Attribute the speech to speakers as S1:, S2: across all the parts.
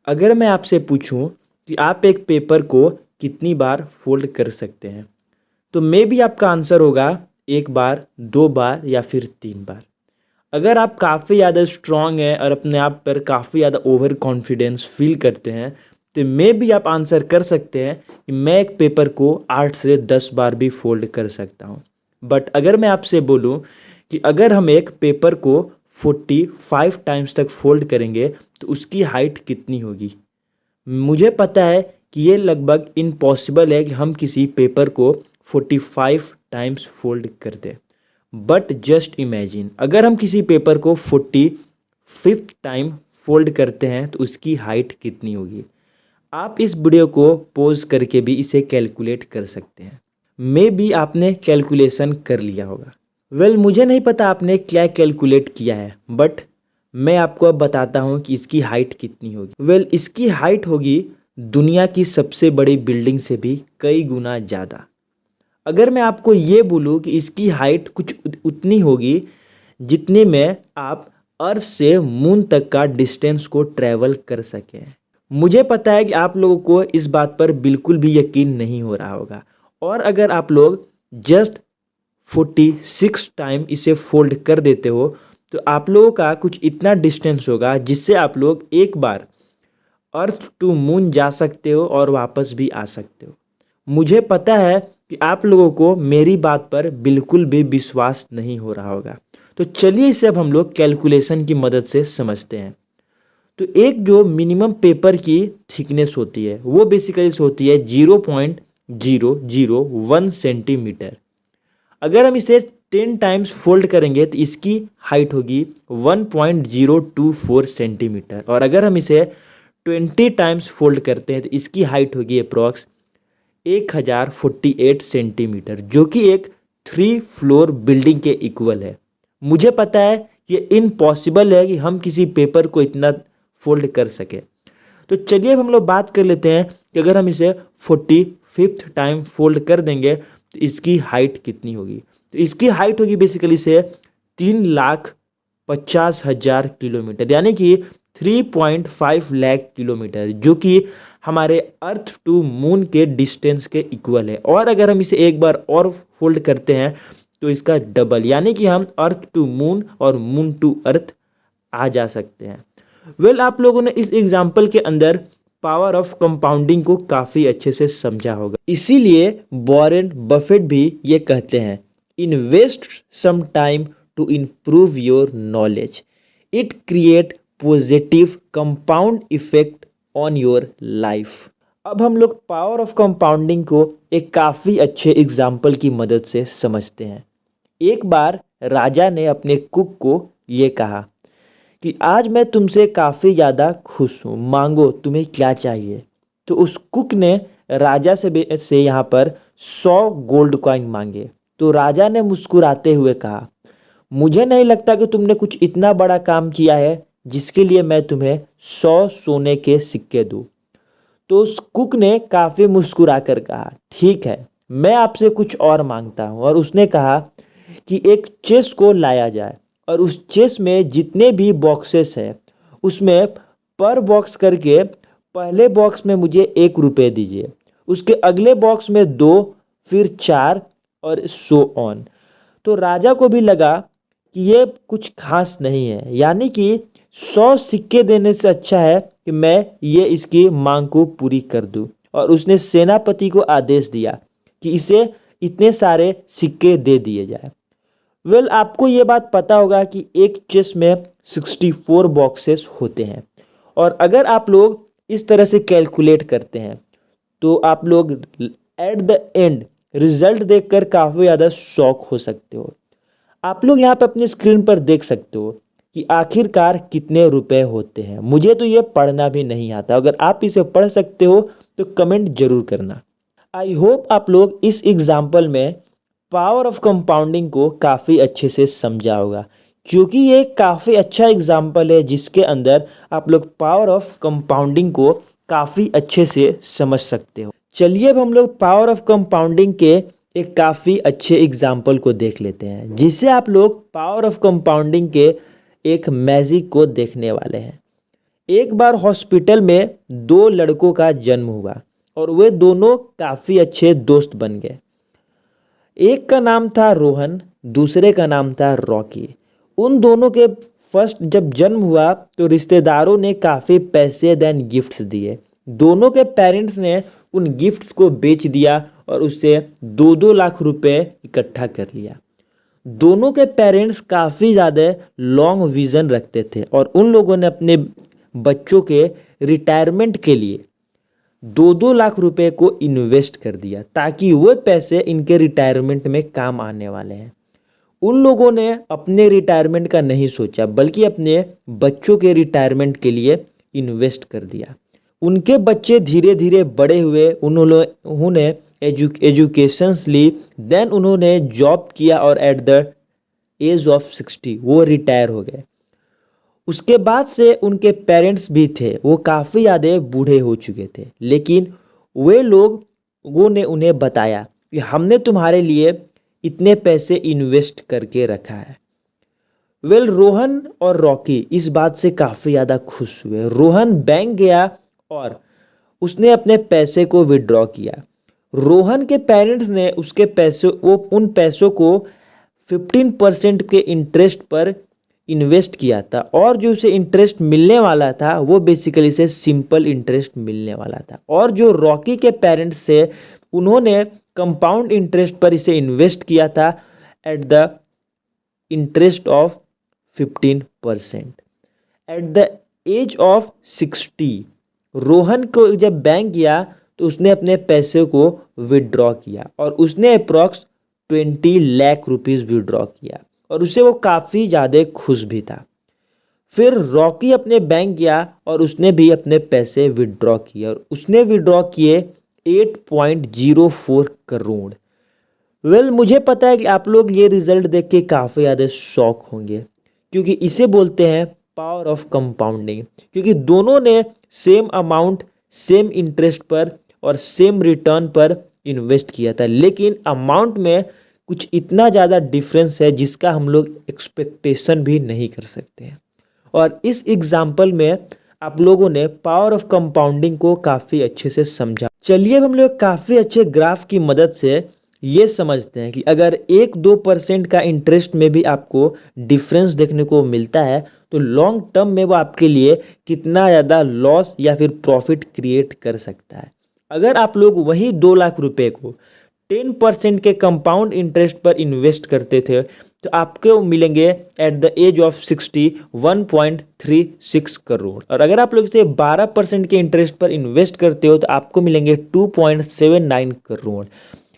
S1: अगर मैं आपसे पूछूं कि आप एक पेपर को कितनी बार फोल्ड कर सकते हैं, तो मे बी आपका आंसर होगा एक बार, दो बार या फिर तीन बार। अगर आप काफ़ी ज़्यादा स्ट्रांग हैं और अपने आप पर काफ़ी ज़्यादा ओवर कॉन्फिडेंस फील करते हैं, तो मे बी आप आंसर कर सकते हैं कि मैं एक पेपर को 8 से 10 बार भी फोल्ड कर सकता हूँ। बट अगर मैं आपसे बोलूँ कि अगर हम एक पेपर को 45 टाइम्स तक फोल्ड करेंगे तो उसकी हाइट कितनी होगी। मुझे पता है कि ये लगभग इम्पॉसिबल है कि हम किसी पेपर को 45 टाइम्स फोल्ड कर दें। बट जस्ट इमेजिन, अगर हम किसी पेपर को 45th टाइम फोल्ड करते हैं तो उसकी हाइट कितनी होगी। आप इस वीडियो को पॉज करके भी इसे कैलकुलेट कर सकते हैं। मे बी आपने कैलकुलेशन कर लिया होगा। मुझे नहीं पता आपने क्या कैलकुलेट किया है, बट मैं आपको अब बताता हूँ कि इसकी हाइट कितनी होगी। इसकी हाइट होगी दुनिया की सबसे बड़ी बिल्डिंग से भी कई गुना ज़्यादा। अगर मैं आपको ये बोलूँ कि इसकी हाइट कुछ उतनी होगी जितने में आप अर्थ से मून तक का डिस्टेंस को ट्रैवल कर सकें। मुझे पता है कि आप लोगों को इस बात पर बिल्कुल भी यकीन नहीं हो रहा होगा, और अगर आप लोग जस्ट 46 टाइम इसे फोल्ड कर देते हो तो आप लोगों का कुछ इतना डिस्टेंस होगा जिससे आप लोग एक बार अर्थ टू मून जा सकते हो और वापस भी आ सकते हो। मुझे पता है कि आप लोगों को मेरी बात पर बिल्कुल भी विश्वास नहीं हो रहा होगा, तो चलिए इसे अब हम लोग कैलकुलेशन की मदद से समझते हैं। तो एक जो मिनिमम पेपर की थिकनेस होती है वो बेसिकली होती है 0.001 सेंटीमीटर। अगर हम इसे 10 टाइम्स फोल्ड करेंगे तो इसकी हाइट होगी 1.024 सेंटीमीटर, और अगर हम इसे 20 टाइम्स फोल्ड करते हैं तो इसकी हाइट होगी अप्रॉक्स 1048 सेंटीमीटर, जो कि एक 3 फ्लोर बिल्डिंग के इक्वल है। मुझे पता है कि ये इम्पॉसिबल है कि हम किसी पेपर को इतना फोल्ड कर सके। तो चलिए अब हम लोग बात कर लेते हैं कि अगर हम इसे 45th टाइम फोल्ड कर देंगे तो इसकी हाइट कितनी होगी। तो इसकी हाइट होगी बेसिकली से 3,50,000 किलोमीटर, यानी कि 3.5 लाख किलोमीटर, जो कि हमारे अर्थ टू मून के डिस्टेंस के इक्वल है। और अगर हम इसे एक बार और फोल्ड करते हैं तो इसका डबल, यानी कि हम अर्थ टू मून और मून टू अर्थ आ जा सकते हैं। आप लोगों ने इस एग्जाम्पल के अंदर पावर ऑफ कंपाउंडिंग को काफ़ी अच्छे से समझा होगा। इसीलिए वॉरेन बफेट भी ये कहते हैं, invest some time to improve your knowledge, it create positive compound effect on your life. अब हम लोग पावर ऑफ कंपाउंडिंग को एक काफ़ी अच्छे एग्जाम्पल की मदद से समझते हैं। एक बार राजा ने अपने कुक को ये कहा कि आज मैं तुमसे काफ़ी ज़्यादा खुश हूँ, मांगो तुम्हें क्या चाहिए। तो उस कुक ने राजा से यहाँ पर 100 गोल्ड कॉइन मांगे। तो राजा ने मुस्कुराते हुए कहा, मुझे नहीं लगता कि तुमने कुछ इतना बड़ा काम किया है जिसके लिए मैं तुम्हें 100 सोने के सिक्के दूँ। तो उस कुक ने काफ़ी मुस्कुरा कर कहा, ठीक है, मैं आपसे कुछ और मांगता हूँ। और उसने कहा कि एक चेस को लाया जाए और उस चेस में जितने भी बॉक्सेस हैं उसमें पर बॉक्स करके पहले बॉक्स में मुझे 1 रुपये दीजिए, उसके अगले बॉक्स में 2, फिर 4 और सो ऑन। तो राजा को भी लगा कि ये कुछ खास नहीं है, यानी कि 100 सिक्के देने से अच्छा है कि मैं ये इसकी मांग को पूरी कर दूं। और उसने सेनापति को आदेश दिया कि इसे इतने सारे सिक्के दे दिए जाए। आपको ये बात पता होगा कि एक चेस में 64 बॉक्सेस होते हैं, और अगर आप लोग इस तरह से कैलकुलेट करते हैं तो आप लोग एट द एंड रिजल्ट देखकर काफ़ी ज़्यादा शॉक हो सकते हो। आप लोग यहाँ पे अपनी स्क्रीन पर देख सकते हो कि आखिरकार कितने रुपए होते हैं। मुझे तो ये पढ़ना भी नहीं आता, अगर आप इसे पढ़ सकते हो तो कमेंट जरूर करना। आई होप आप लोग इस एग्जाम्पल में पावर ऑफ कंपाउंडिंग को काफ़ी अच्छे से समझा होगा, क्योंकि ये काफ़ी अच्छा एग्जाम्पल है जिसके अंदर आप लोग पावर ऑफ कंपाउंडिंग को काफ़ी अच्छे से समझ सकते हो। चलिए अब हम लोग पावर ऑफ कंपाउंडिंग के एक काफ़ी अच्छे एग्जाम्पल को देख लेते हैं, जिससे आप लोग पावर ऑफ कंपाउंडिंग के एक मैजिक को देखने वाले हैं। एक बार हॉस्पिटल में दो लड़कों का जन्म हुआ और वे दोनों काफ़ी अच्छे दोस्त बन गए। एक का नाम था रोहन, दूसरे का नाम था रॉकी। उन दोनों के फर्स्ट जब जन्म हुआ तो रिश्तेदारों ने काफ़ी पैसे देन गिफ्ट्स दिए। दोनों के पेरेंट्स ने उन गिफ्ट्स को बेच दिया और उससे 2-2 लाख रुपए इकट्ठा कर लिया। दोनों के पेरेंट्स काफ़ी ज़्यादा लॉन्ग विज़न रखते थे और उन लोगों ने अपने बच्चों के रिटायरमेंट के लिए 2-2 लाख रुपए को इन्वेस्ट कर दिया ताकि वो पैसे इनके रिटायरमेंट में काम आने वाले हैं। उन लोगों ने अपने रिटायरमेंट का नहीं सोचा बल्कि अपने बच्चों के रिटायरमेंट के लिए इन्वेस्ट कर दिया। उनके बच्चे धीरे धीरे बड़े हुए, उन्होंने एजुकेशंस ली, देन उन्होंने जॉब किया और एट द एज ऑफ 60 वो रिटायर हो गए। उसके बाद से उनके पेरेंट्स भी थे, वो काफ़ी ज़्यादा बूढ़े हो चुके थे, लेकिन वे लोगों ने उन्हें बताया कि हमने तुम्हारे लिए इतने पैसे इन्वेस्ट करके रखा है। रोहन और रॉकी इस बात से काफ़ी ज़्यादा खुश हुए। रोहन बैंक गया और उसने अपने पैसे को विड्रॉ किया। रोहन के पेरेंट्स ने उन पैसों को 15% के इंटरेस्ट पर इन्वेस्ट किया था और जो उसे इंटरेस्ट मिलने वाला था वो बेसिकली से सिंपल इंटरेस्ट मिलने वाला था। और जो रॉकी के पेरेंट्स से उन्होंने कंपाउंड इंटरेस्ट पर इसे इन्वेस्ट किया था at the interest of 15%। At the age of 60 Rohan को जब बैंक गया तो उसने अपने पैसे को विड्रॉ किया और उसने अप्रॉक्स 20 लाख रुपीज़ विड्रॉ किया और उससे वो काफ़ी ज़्यादा खुश भी था। फिर रॉकी अपने बैंक गया और उसने भी अपने पैसे विड्रॉ किए और उसने विड्रॉ किए 8.04 करोड़। मुझे पता है कि आप लोग ये रिज़ल्ट देख के काफ़ी ज़्यादा शॉक होंगे क्योंकि इसे बोलते हैं पावर ऑफ कंपाउंडिंग, क्योंकि दोनों ने सेम अमाउंट सेम इंटरेस्ट पर और सेम रिटर्न पर इन्वेस्ट किया था, लेकिन अमाउंट में कुछ इतना ज़्यादा डिफरेंस है जिसका हम लोग एक्सपेक्टेशन भी नहीं कर सकते हैं। और इस एग्जाम्पल में आप लोगों ने पावर ऑफ कंपाउंडिंग को काफ़ी अच्छे से समझा। चलिए अब हम लोग काफ़ी अच्छे ग्राफ की मदद से ये समझते हैं कि अगर 1-2% का इंटरेस्ट में भी आपको डिफरेंस देखने को मिलता है तो लॉन्ग टर्म में वो आपके लिए कितना ज़्यादा लॉस या फिर प्रॉफिट क्रिएट कर सकता है। अगर आप लोग वही 2 लाख रुपए को 10% के कंपाउंड इंटरेस्ट पर इन्वेस्ट करते थे तो आपको मिलेंगे at the age of 60 1.36 crore. और अगर आप लोग इसे 12% के इंटरेस्ट पर इन्वेस्ट करते हो तो आपको मिलेंगे 2.79 करोड़।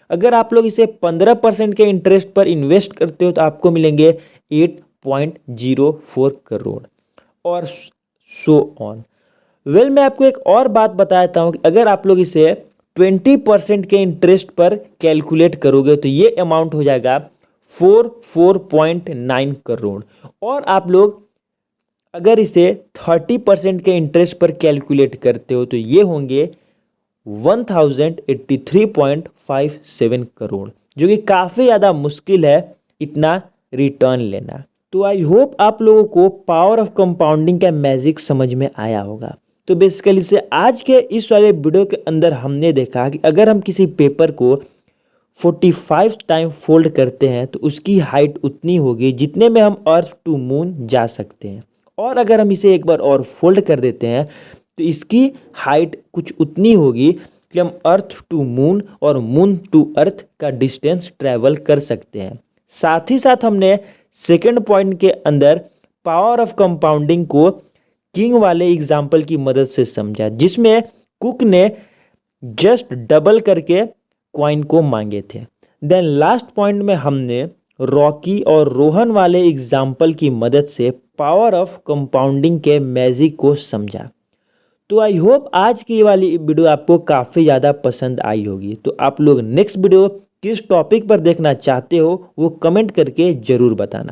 S1: अगर आप लोग इसे 15% के इंटरेस्ट पर इन्वेस्ट करते हो तो आपको मिलेंगे 8.04 करोड़ और सो ऑन। मैं आपको एक और बात बताता हूँ कि अगर आप लोग इसे 20% के इंटरेस्ट पर कैलकुलेट करोगे तो ये अमाउंट हो जाएगा 4.9 करोड़। और आप लोग अगर इसे 30% के इंटरेस्ट पर कैलकुलेट करते हो तो ये होंगे 1083.57 करोड़, जो कि काफ़ी ज़्यादा मुश्किल है इतना रिटर्न लेना। तो आई होप आप लोगों को पावर ऑफ कंपाउंडिंग का मैजिक समझ में आया होगा। तो बेसिकली से आज के इस वाले वीडियो के अंदर हमने देखा कि अगर हम किसी पेपर को 45 टाइम फोल्ड करते हैं तो उसकी हाइट उतनी होगी जितने में हम अर्थ टू मून जा सकते हैं, और अगर हम इसे एक बार और फोल्ड कर देते हैं तो इसकी हाइट कुछ उतनी होगी कि हम अर्थ टू मून और मून टू अर्थ का डिस्टेंस ट्रैवल कर सकते हैं। साथ ही साथ हमने सेकेंड पॉइंट के अंदर पावर ऑफ कंपाउंडिंग को किंग वाले एग्जाम्पल की मदद से समझा, जिसमें कुक ने जस्ट डबल करके कॉइन को मांगे थे। देन लास्ट पॉइंट में हमने रॉकी और रोहन वाले एग्जाम्पल की मदद से पावर ऑफ कंपाउंडिंग के मैजिक को समझा। तो आई होप आज की वाली वीडियो आपको काफ़ी ज़्यादा पसंद आई होगी। तो आप लोग नेक्स्ट वीडियो किस टॉपिक पर देखना चाहते हो वो कमेंट करके ज़रूर बताना।